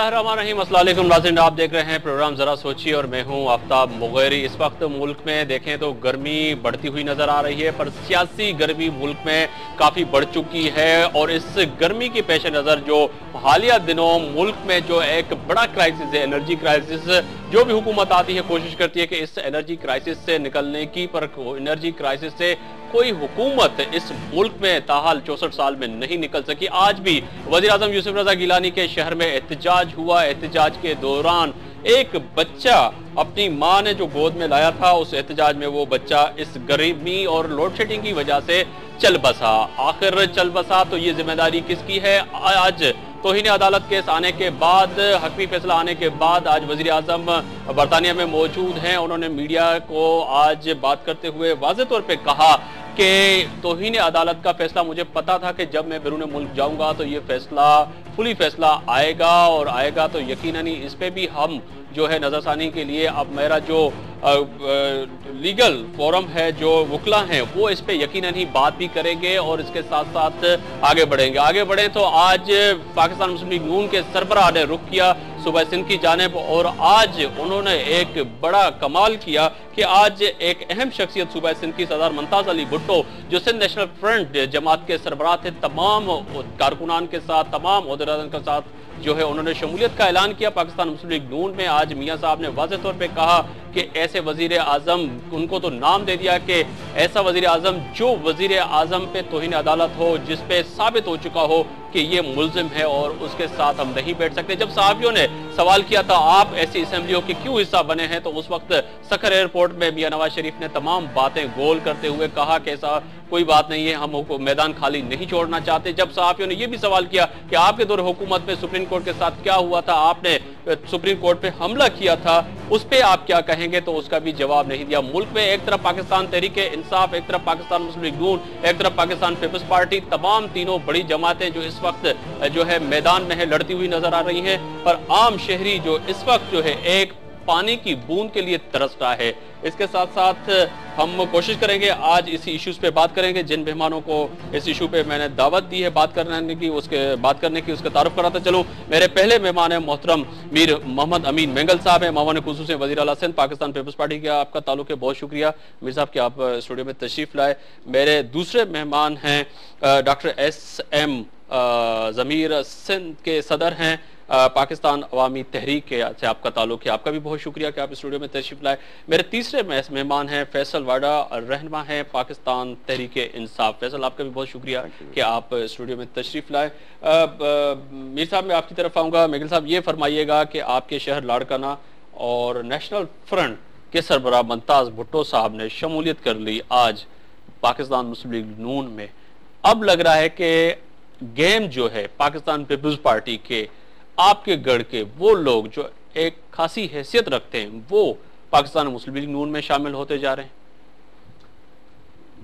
बिस्मिल्लाहिर्रहमानिर्रहीम। अस्सलाम वालेकुम नाज़रीन, आप देख रहे हैं प्रोग्राम ज़रा सोचिए और मैं हूं आफ्ताब मुगैरी। इस वक्त मुल्क में देखें तो गर्मी बढ़ती हुई नज़र आ रही है, पर सियासी गर्मी मुल्क में काफ़ी बढ़ चुकी है और इस गर्मी के पेश नज़र जो हालिया दिनों मुल्क में जो एक बड़ा क्राइसिस है, एनर्जी क्राइसिस, जो भी हुकूमत आती है कोशिश करती है कि इस एनर्जी क्राइसिस से निकलने की, पर एनर्जी क्राइसिस से कोई हुकूमत इस मुल्क में ताहाल 64 साल में नहीं निकल सकी। आज भी वज़ीर आज़म यूसुफ रज़ा गिलानी के शहर में एहतजाज हुआ। एहतजाज के दौरान एक बच्चा अपनी मां ने जो गोद में लाया था, उस एहतजाज में वो बच्चा इस गर्मी और लोड शेडिंग की वजह से चल बसा। आखिर चल बसा तो ये जिम्मेदारी किसकी है? आज तौहीन अदालत केस आने के बाद, हकमी फैसला आने के बाद आज वज़ीर आज़म बरतानिया में मौजूद हैं। उन्होंने मीडिया को आज बात करते हुए वाज़ेह तौर पे कहा कि तौहीन अदालत का फैसला मुझे पता था कि जब मैं बैरून मुल्क जाऊंगा तो ये फैसला फुली फैसला आएगा, और आएगा तो यकीनन ही इस पे भी हम जो है नजरसानी के लिए अब मेरा जो लीगल फोरम है, जो वकला हैं, वो इस पे यकीनन ही बात भी करेंगे और इसके साथ साथ आगे बढ़ेंगे। आगे बढ़े तो आज पाकिस्तान मुस्लिम लीग नून के सरबराह ने रुख किया सूबा सिंध की जानिब, और आज उन्होंने एक बड़ा कमाल किया कि आज एक अहम शख्सियत सूबा सिंध की सरदार मुमताज अली भुट्टो, जो सिंध नेशनल फ्रंट जमात के सरबराह थे, तमाम कारकुनान के साथ, तमाम ओहदेदारों के साथ जो है उन्होंने शमूलियत का ऐलान किया पाकिस्तान मुस्लिम लीग नून में। आज मियां साहब ने वाज़ेह तौर पे कहा कि ऐसे वजीर आजम, उनको तो नाम दे दिया कि ऐसा वजीर आजम जो वजीर आजम पे तौहीन अदालत हो, जिस पे साबित हो चुका हो कि ये मुल्जिम है, और उसके साथ हम नहीं बैठ सकते। जब सहाफियों ने सवाल किया था आप ऐसी असम्बलियों के क्यों हिस्सा बने हैं, तो उस वक्त सखर एयरपोर्ट में मियां नवाज शरीफ ने तमाम बातें गोल करते हुए कहा कि ऐसा कोई बात नहीं है, हम मैदान खाली नहीं छोड़ना चाहते। जब सहाफियों ने यह भी सवाल किया कि आपके दौर हुकूमत में सुप्रीम कोर्ट के साथ क्या हुआ था, आपने सुप्रीम कोर्ट पे हमला किया था, उस पे आप क्या कहेंगे, तो उसका भी जवाब नहीं दिया। मुल्क में एक तरफ पाकिस्तान तहरीक इंसाफ, एक तरफ पाकिस्तान मुस्लिम लीग नून, एक तरफ पाकिस्तान पीपल्स पार्टी, तमाम तीनों बड़ी जमातें जो इस वक्त जो है मैदान में है, लड़ती हुई नजर आ रही हैं। पर आम शहरी जो इस वक्त जो है एक पानी की बूंद के लिए तरस रहा है। इसके साथ साथ हम कोशिश करेंगे आज इसी इश्यूज पे बात करेंगे। जिन मेहमानों को इस इशू पे मैंने दावत दी है बात करने की, उसका तारुफ कराता चलूं। मेरे पहले मेहमान है मोहतरम मीर मोहम्मद अमीन मेंगल साहब है, मामून खुसूस वज़ीर आला सिंध, पाकिस्तान पीपल्स पार्टी का आपका ताल्लुक है। बहुत शुक्रिया मीर साहब कि आप स्टूडियो में तशरीफ लाए। मेरे दूसरे मेहमान हैं डॉक्टर SM ज़मीर, सिंध के सदर हैं, पाकिस्तान अवामी तहरीक से आपका ताल्लुक है। आपका भी बहुत शुक्रिया कि आप स्टूडियो में तशरीफ लाए। मेरे तीसरे मेहमान हैं फैसल वाडा, रहनुमा हैं पाकिस्तान तहरीक इंसाफ। फैसल, आपका भी बहुत शुक्रिया कि आप स्टूडियो में तशरीफ लाए। मीर साहब, मैं आपकी तरफ आऊँगा। मेगल साहब, ये फरमाइएगा कि आपके शहर लाड़काना और नेशनल फ्रंट के सरबराह मुमताज भुट्टो साहब ने शमूलियत कर ली आज पाकिस्तान मुस्लिम लीग नून में। अब लग रहा है कि गेम जो है पाकिस्तान पीपल्स पार्टी के, आपके गढ़ के वो लोग जो एक खासी हैसियत रखते हैं, वो पाकिस्तान मुस्लिम लीग नून में शामिल होते जा रहे हैं।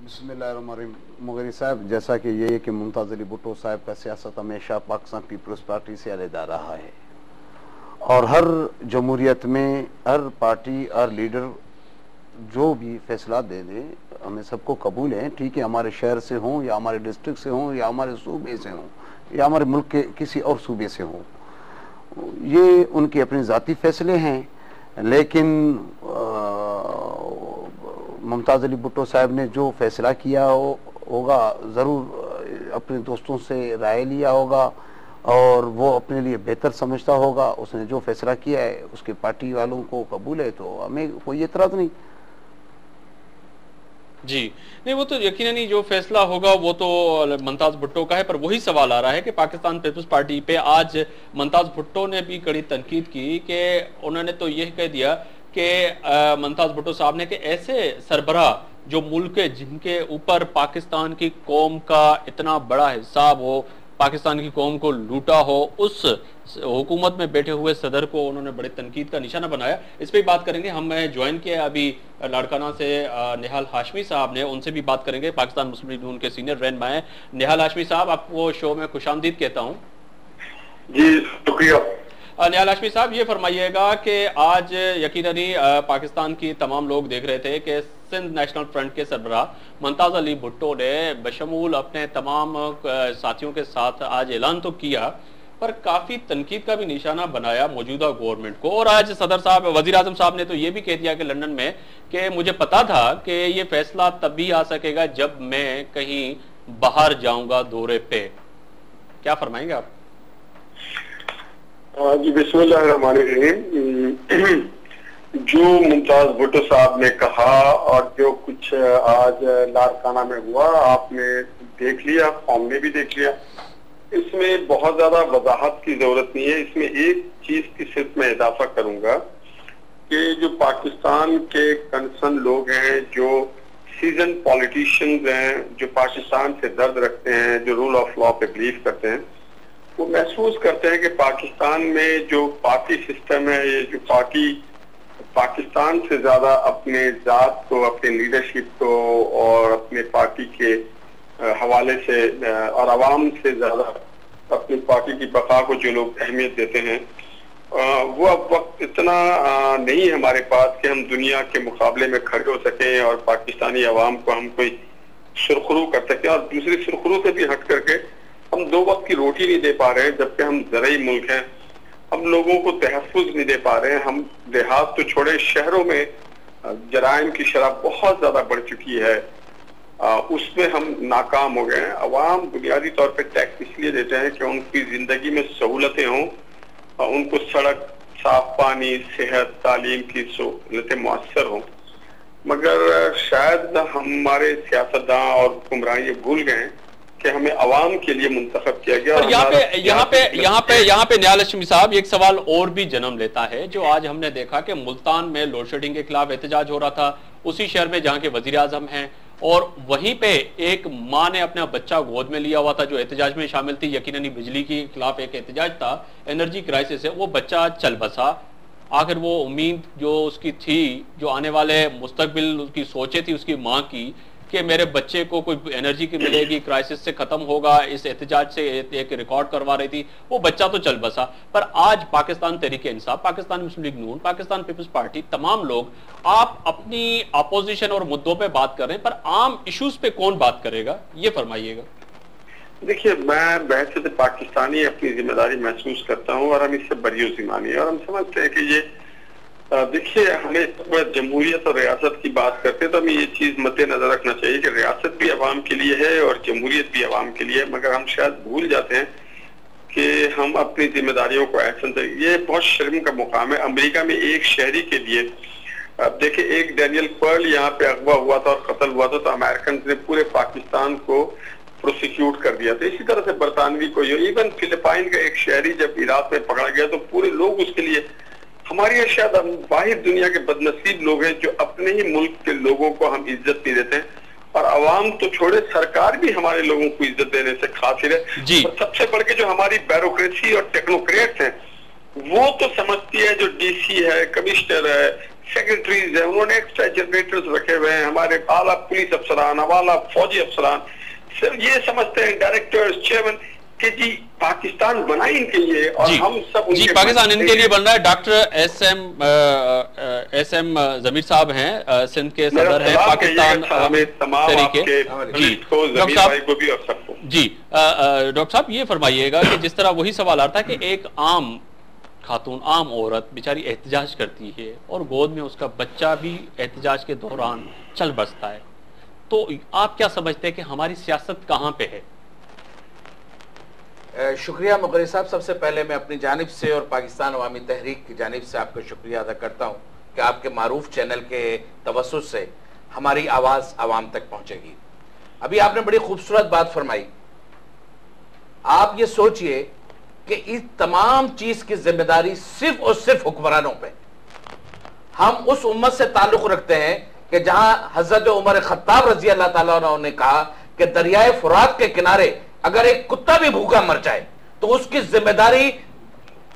बिस्मिल्लाहिर्रहमानिर्रहीम। मुगैरी साहब, जैसा कि ये कि मुमताज अली भुट्टो साहब का सियासत हमेशा पाकिस्तान पीपल्स पार्टी से अलहदा रहा है, और हर जमहूरियत में हर पार्टी और लीडर जो भी फैसला दे दे हमें सबको कबूल है। ठीक है, हमारे शहर से हों या हमारे डिस्ट्रिक्ट से हों या हमारे सूबे से हों या हमारे मुल्क के किसी और सूबे से हों, ये उनके अपने ज़ाती फैसले हैं। लेकिन मुमताज अली भुट्टो साहब ने जो फैसला किया होगा, ज़रूर अपने दोस्तों से राय लिया होगा और वो अपने लिए बेहतर समझता होगा। उसने जो फैसला किया है उसके पार्टी वालों को कबूल है, तो हमें कोई एतराज़ नहीं। जी नहीं, वो तो यकीनन ही जो फैसला होगा वो तो मुमताज भुट्टो का है। पर वही सवाल आ रहा है कि पाकिस्तान पीपल्स पार्टी पे आज मुमताज भुट्टो ने भी कड़ी तनकीद की कि उन्होंने तो यह कह दिया कि मुमताज भुट्टो साहब ने कि ऐसे सरबराह जो मुल्क के, जिनके ऊपर पाकिस्तान की कौम का इतना बड़ा हिसाब हो, पाकिस्तान की कौम को लूटा हो, उस हुकूमत में बैठे हुए सदर को उन्होंने बड़े तनकीद का निशाना बनाया। इस पर बात करेंगे। हम ज्वाइन किया अभी लाड़काना से निहाल हाशमी साहब ने, उनसे भी बात करेंगे। पाकिस्तान मुस्लिम लीग नून के सीनियर रहनुमा हैं निहाल हाशमी साहब, आपको शो में खुशामदीद कहता हूँ। जी शुक्रिया। निहाल हाशमी साहब, ये फरमाइएगा कि आज यकीनन ही पाकिस्तान की तमाम लोग देख रहे थे कि सिंध नेशनल फ्रंट के सरबराह मुमताज अली भुट्टो ने बशमूल अपने तमाम साथियों के साथ आज ऐलान तो किया पर काफी तनकीद का भी निशाना बनाया मौजूदा गवर्नमेंट को। और आज सदर साहब, वजीर आजम साहब ने तो ये भी कह दिया कि लंदन में कि मुझे पता था कि ये फैसला तभी आ सकेगा जब मैं कहीं बाहर जाऊंगा दौरे पे। क्या फरमाएंगे आप? जी बिस्मिल्लाहिर्रहमानिर्रहीम। जो मुमताज भुट्टो साहब ने कहा और जो कुछ आज लारकाना में हुआ, आपने देख लिया, कौम ने भी देख लिया। इसमें बहुत ज्यादा वजाहत की जरूरत नहीं है। इसमें एक चीज की सिर्फ मैं इजाफा करूंगा कि जो पाकिस्तान के कंसर्न लोग हैं, जो सीजन पॉलिटिशियंस हैं, जो पाकिस्तान से दर्द रखते हैं, जो रूल ऑफ लॉ पे बिलीव करते हैं, वो महसूस करते हैं कि पाकिस्तान में जो पार्टी सिस्टम है, ये जो पार्टी पाकिस्तान से ज्यादा अपने जात को, अपने लीडरशिप को और अपने पार्टी के हवाले से और आवाम से ज्यादा अपनी पार्टी की बका को जो लोग अहमियत देते हैं, वो अब वक्त इतना नहीं हमारे पास कि हम दुनिया के मुकाबले में खड़े हो सकें और पाकिस्तानी अवाम को हम कोई सुरखरू कर सकें। और दूसरी सुरखरू से भी हट करके हम 2 वक्त की रोटी नहीं दे पा रहे हैं, जबकि हम ज़रई मुल्क हैं। हम लोगों को तहफ़्फ़ुज़ नहीं दे पा रहे हैं। हम देहात तो छोड़े, शहरों में जराइम की शरह बहुत ज्यादा बढ़ चुकी है, उसमें हम नाकाम हो गए हैं। अवाम बुनियादी तौर पर टैक्स इसलिए देते हैं कि उनकी जिंदगी में सहूलतें हों, उनको सड़क, साफ पानी, सेहत, तालीम की सहूलतें मुयस्सर हों। मगर शायद हमारे सियासतदान और हुक्मरान ये भूल गए कि हमें अवाम के लिए मुंतखब किया गया। और यहाँ पे निहाल हाशमी साहब एक सवाल और भी जन्म लेता है, जो आज हमने देखा कि मुल्तान में लोड शेडिंग के खिलाफ एहतजाज हो रहा था, उसी शहर में जहाँ के वजीर आजम हैं, और वहीं पे एक माँ ने अपना बच्चा गोद में लिया हुआ था जो एहतजाज में शामिल थी। यकीनन बिजली के खिलाफ एक एहतजाज था, एनर्जी क्राइसिस है। वो बच्चा चल बसा। आखिर वो उम्मीद जो उसकी थी, जो आने वाले मुस्तकबिल उसकी सोचे थी उसकी माँ की, कि मेरे बच्चे को कोई एनर्जी की मिलेगी, क्राइसिस से खत्म होगा, इस एहतजाज से एक रिकॉर्ड करवा रही थी, वो बच्चा तो चल बसा। पर आज पाकिस्तान तहरीक इंसाफ, पाकिस्तान मुस्लिम लीग नून, पाकिस्तान पीपल्स पार्टी, तमाम लोग आप अपनी अपोजिशन और मुद्दों पे बात कर रहे हैं, पर आम इश्यूज पे कौन बात करेगा, ये फरमाइएगा। देखिए, मैं बहस पाकिस्तानी अपनी जिम्मेदारी महसूस करता हूँ और हम इससे बरियो ज़िम्मानी है और हम समझते हैं कि ये देखिए, हमें जमहूरियत और रियासत की बात करते हैं तो हमें ये चीज मद्देनजर रखना चाहिए कि रियासत भी अवाम के लिए है और जमहूरियत भी अवाम के लिए है। मगर हम शायद भूल जाते हैं कि हम अपनी जिम्मेदारियों को एहसन से, ये बहुत शर्म का मुकाम है। अमेरिका में एक शहरी के लिए, देखिए, एक डैनियल पर्ल यहाँ पे अगवा हुआ था और कत्ल हुआ था, तो अमेरिकन ने पूरे पाकिस्तान को प्रोसिक्यूट कर दिया था। इसी तरह से बरतानवी को, इवन फिलिपाइन का एक शहरी जब इराक में पकड़ा गया तो पूरे लोग उसके लिए, हमारे यहाँ शायद हम बाहर दुनिया के बदनसीब लोग हैं जो अपने ही मुल्क के लोगों को हम इज्जत नहीं देते हैं, और अवाम तो छोड़े, सरकार भी हमारे लोगों को इज्जत देने से काफिर है। और सबसे बढ़ के जो हमारी ब्यूरोक्रेसी और टेक्नोक्रेट्स हैं, वो तो समझती है, जो डीसी है, कमिश्नर है, सेक्रेटरीज है, उन्होंने एक्स्ट्रा जनरेटर्स रखे हुए हैं। हमारे आला पुलिस अफसरान, आला फौजी अफसरान सिर्फ ये समझते हैं, डायरेक्टर्स, चेयरमैन, कि जी पाकिस्तान बना इनके लिए और हम सब उनके पाकिस्तान इनके लिए बन रहा है। डॉक्टर एस एम जमीर साहब हैं, सिंध के सदर हैं, पाकिस्तान तरीके। जी डॉक्टर साहब, ये फरमाइएगा कि जिस तरह वही सवाल आता है कि एक आम खातून, आम औरत बेचारी एहतजाज करती है और गोद में उसका बच्चा भी एहतजाज के दौरान चल बसता है, तो आप क्या समझते हैं कि हमारी सियासत कहाँ पे है? शुक्रिया मुगरी साहब। सबसे पहले मैं अपनी जानिब से और पाकिस्तान अवामी तहरीक की जानिब से आपका शुक्रिया अदा करता हूँ कि आपके मारूफ चैनल के तवस्सुत से हमारी आवाज़ आवाम तक पहुँचेगी। अभी आपने बड़ी खूबसूरत बात फरमाई। आप ये सोचिए कि इस तमाम चीज़ की जिम्मेदारी सिर्फ और सिर्फ हुक्मरानों पे। हम उस उम्मत से ताल्लुक़ रखते हैं कि जहाँ हज़रत उमर खत्ताब रज़ी अल्लाह ताला अन्हु ने कहा कि दरियाए फुरात के किनारे अगर एक कुत्ता भी भूखा मर जाए तो उसकी जिम्मेदारी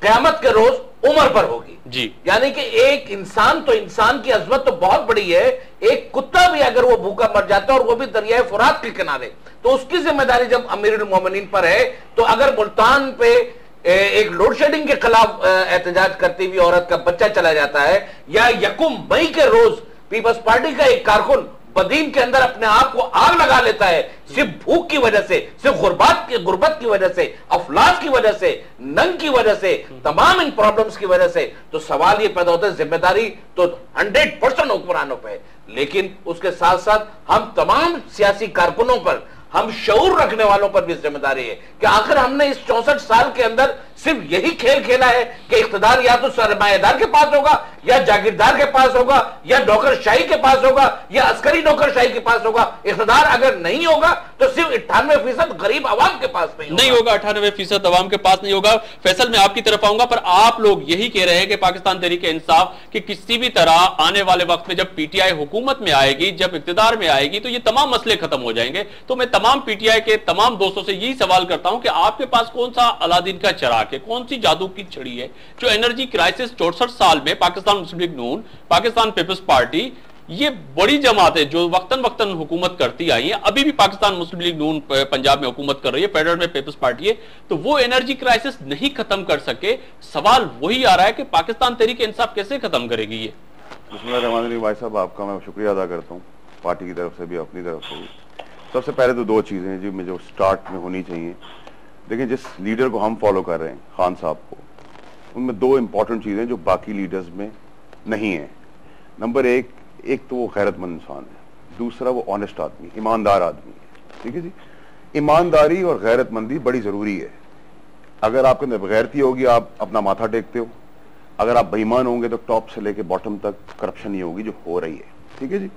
क़यामत के रोज उमर पर होगी जी। यानी कि एक इंसान, तो इंसान की अजमत तो बहुत बड़ी है, एक कुत्ता भी अगर वो भूखा मर जाता है और वो भी दरियाए फुरात के किनारे, तो उसकी जिम्मेदारी जब अमीरुल मोमिनीन पर है। तो अगर मुल्तान पे एक लोड शेडिंग के खिलाफ एहतजाज करती हुई औरत का बच्चा चला जाता है, या 1 मई के रोज पीपल्स पार्टी का एक कारकुन बदीन के अंदर अपने आप को आग आग लगा लेता है सिर्फ भूख की वजह से, सिर्फ गुर्बत की वजह से, अफलास की वजह से, नंग की वजह से, तमाम इन प्रॉब्लम्स की वजह से, तो सवाल ये पैदा होता है जिम्मेदारी तो 100% हुक्मरानों पर है, लेकिन उसके साथ साथ हम तमाम सियासी कारकुनों पर, हम शऊर रखने वालों पर भी जिम्मेदारी है कि आखिर हमने इस 64 साल के अंदर सिर्फ यही खेल खेला है कि इख्तिदार या तो सरमाएदार के पास होगा, या जागीरदार के पास होगा, या नौकरशाही के पास होगा, या अस्करी नौकरशाही के पास होगा। इख्तिदार अगर नहीं होगा तो सिर्फ 98% गरीब आवाम के पास नहीं होगा। 98% आवाम के पास नहीं होगा। फैसल, मैं आपकी तरफ आऊंगा, पर आप लोग यही कह रहे हैं कि पाकिस्तान तहरीक इंसाफ कि किसी भी तरह आने वाले वक्त में जब पीटीआई हुकूमत में आएगी, जब इख्तिदार में आएगी, तो ये तमाम मसले खत्म हो जाएंगे। तो मैं तमाम पीटीआई के तमाम दोस्तों से यही सवाल करता हूं कि आपके पास कौन सा अलादीन का चिराग है, कौन सी जादू की छड़ी है जो एनर्जी क्राइसिस 64 साल में पाकिस्तान मुस्लिम लीग नून, पाकिस्तान पीपल्स पार्टी, ये बड़ी जमात है जो वक्तन वक्तन हुकूमत करती आई है, अभी भी पाकिस्तान मुस्लिम लीग नून पंजाब में हुकूमत कर रही है, फेडरल में पीपल्स पार्टी है, तो वो एनर्जी क्राइसिस नहीं खत्म कर सके। सवाल वही आ रहा है कि पाकिस्तान तहरीक इंसाफ कैसे खत्म करेगी ये। बिस्मिल्लाहिर्रहमानिर्रहीम। भाई साहब, आपका मैं शुक्रिया अदा करता हूँ, पार्टी की तरफ से भी, अपनी तरफ से भी। सबसे पहले तो दो चीजें हैं जो स्टार्ट में होनी चाहिए। देखिए, जिस लीडर को हम फॉलो कर रहे हैं, खान साहब को, उनमें दो इंपॉर्टेंट चीजें जो बाकी लीडर्स में नहीं है। नंबर एक तो वो गैरतमंद इंसान है, दूसरा वो ऑनेस्ट आदमी, ईमानदार आदमी है। ठीक है जी, ईमानदारी और गैरतमंदी बड़ी जरूरी है। अगर आपके अंदर गैरती होगी, आप अपना माथा टेकते हो। अगर आप बेईमान होंगे तो टॉप से लेके बॉटम तक करप्शन नहीं होगी जो हो रही है। ठीक है जी।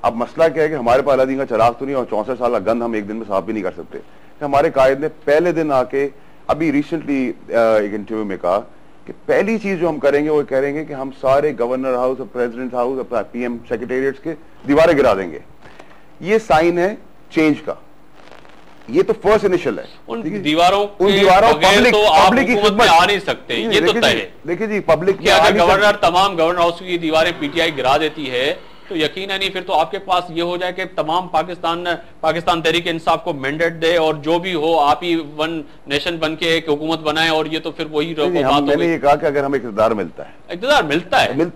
अब मसला क्या है कि हमारे पास अलादीन का चिराग तो नहीं, और 64 साल का गंद हम एक दिन में साफ भी नहीं कर सकते। हमारे कायद ने पहले दिन आके अभी रिसेंटली एक इंटरव्यू में कहा कि पहली चीज जो हम करेंगे वो करेंगे कि हम सारे गवर्नर हाउस और प्रेसिडेंट हाउस, पीएम सेक्रेटेरिएट्स के दीवारें गिरा देंगे। ये साइन है चेंज का, ये तो फर्स्ट इनिशियल है। उन दीवारों पब्लिक तो पब्लिक की खिदमत आ नहीं सकते, ये तो तय है। देखिए जी, पब्लिक की अगर गवर्नर तमाम गवर्नर हाउस की दीवारें पीटीआई गिरा देती है तो यकीनन ही फिर तो आपके पास ये हो जाए कि तमाम पाकिस्तान तहरीक इंसाफ को मैंडेट दे और जो भी हो आप ही वन नेशन बन के एक हुकूमत बनाए, और ये तो फिर वही बात। मैंने ये कहा कि अगर हमें इक़्तिदार मिलता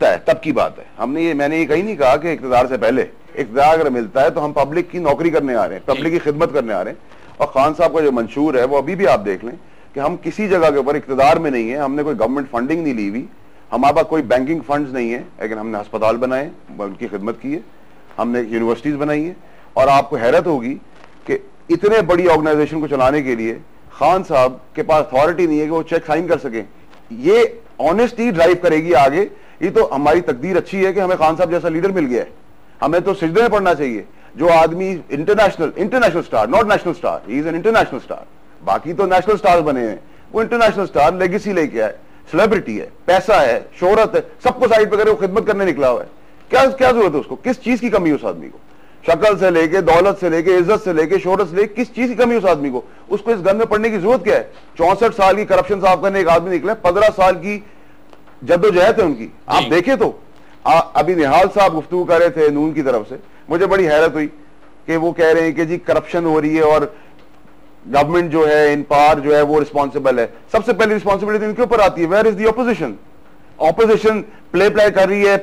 है तब की बात है। मैंने ये कहीं नहीं कहा कि इक़्तिदार से पहले। इक़्तिदार अगर मिलता है तो हम पब्लिक की नौकरी करने आ रहे हैं, पब्लिक की खिदमत करने आ रहे हैं। और खान साहब का जो मंशूर है वो अभी भी आप देख लें कि हम किसी जगह के ऊपर इक़्तिदार में नहीं है, हमने कोई गवर्नमेंट फंडिंग नहीं ली हुई, हमारे पास कोई बैंकिंग फंड्स नहीं है, लेकिन हमने अस्पताल बनाए, उनकी खिदमत की है, हमने यूनिवर्सिटीज बनाई है। और आपको हैरत होगी कि इतने बड़ी ऑर्गेनाइजेशन को चलाने के लिए खान साहब के पास अथॉरिटी नहीं है कि वो चेक साइन कर सके। ये ऑनेस्टी ड्राइव करेगी आगे। ये तो हमारी तकदीर अच्छी है कि हमें खान साहब जैसा लीडर मिल गया है। हमें तो सिजदे में पड़ना चाहिए। जो आदमी international star, not national star, he is an international star. बाकी तो नेशनल स्टार बने हैं, वो इंटरनेशनल स्टार लेगेसी लेके आए, सेलिब्रिटी है, पैसा है, शोहरत है, सबको साइड पे करे, वो खिदमत करने निकला हुआ है। क्या जरूरत है उसको? किस चीज की कमी है उस आदमी को? शक्ल से लेके, दौलत से लेके, इज्जत से लेके, शोहरत से लेके, किस चीज की कमी है उस आदमी को? उसको इस गन में पड़ने की जरूरत क्या है? 64 साल की करप्शन साफ करने एक आदमी निकले, 15 साल की जद्दोजहद है उनकी। आप देखे तो अभी निहाल साहब गुफ्तगू कर रहे थे नून की तरफ से, मुझे बड़ी हैरत हुई कि वो कह रहे हैं कि जी करप्शन हो रही है और गवर्नमेंट जो है, इन पावर जो है वो रिस्पॉन्सिबल है। सबसे पहले रिस्पॉन्सिबिलिटी इनके ऊपर आती है। Where is the opposition? Opposition play कर रही है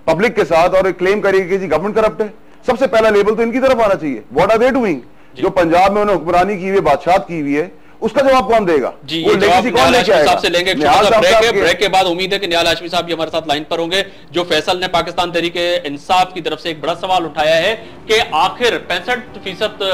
पब्लिक के साथ और क्लेम करेगी कि जी गवर्नमेंट करप्ट है। सबसे पहला लेबल तो इनकी तरफ आना चाहिए। What are they doing? जो पंजाब में उन्होंने हुक्मरानी की हुई है, बादशाहत की हुई है, उसका जवाब कौन देगा? जी, ये जवाब निहाल हाशमी साहब से लेंगे। ब्रेक के बाद उम्मीद है कि निहाल हाशमी साहब भी हमारे साथ लाइन पर होंगे। जो फैसल ने पाकिस्तान तहरीक इंसाफ की तरफ से एक बड़ा सवाल उठाया है कि आखिर 65%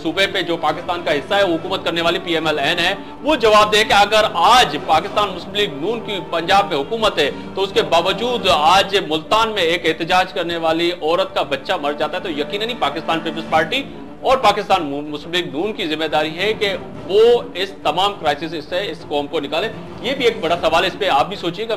सूबे पे जो पाकिस्तान का हिस्सा है, हुकूमत करने वाली PMLN है, वो जवाब दे कि अगर आज पाकिस्तान मुस्लिम लीग नून की पंजाब में हुकूमत है तो उसके बावजूद आज मुल्तान में एक एहतजाज करने वाली औरत का बच्चा मर जाता है, तो यकीनन ही पाकिस्तान पीपल्स पार्टी और पाकिस्तान मुस्लिम लीग नून की जिम्मेदारी है कि वो इस तमाम क्राइसिस से इस कौम को निकाले। ये भी एक बड़ा सवाल है, इस पे आप भी सोचिएगा।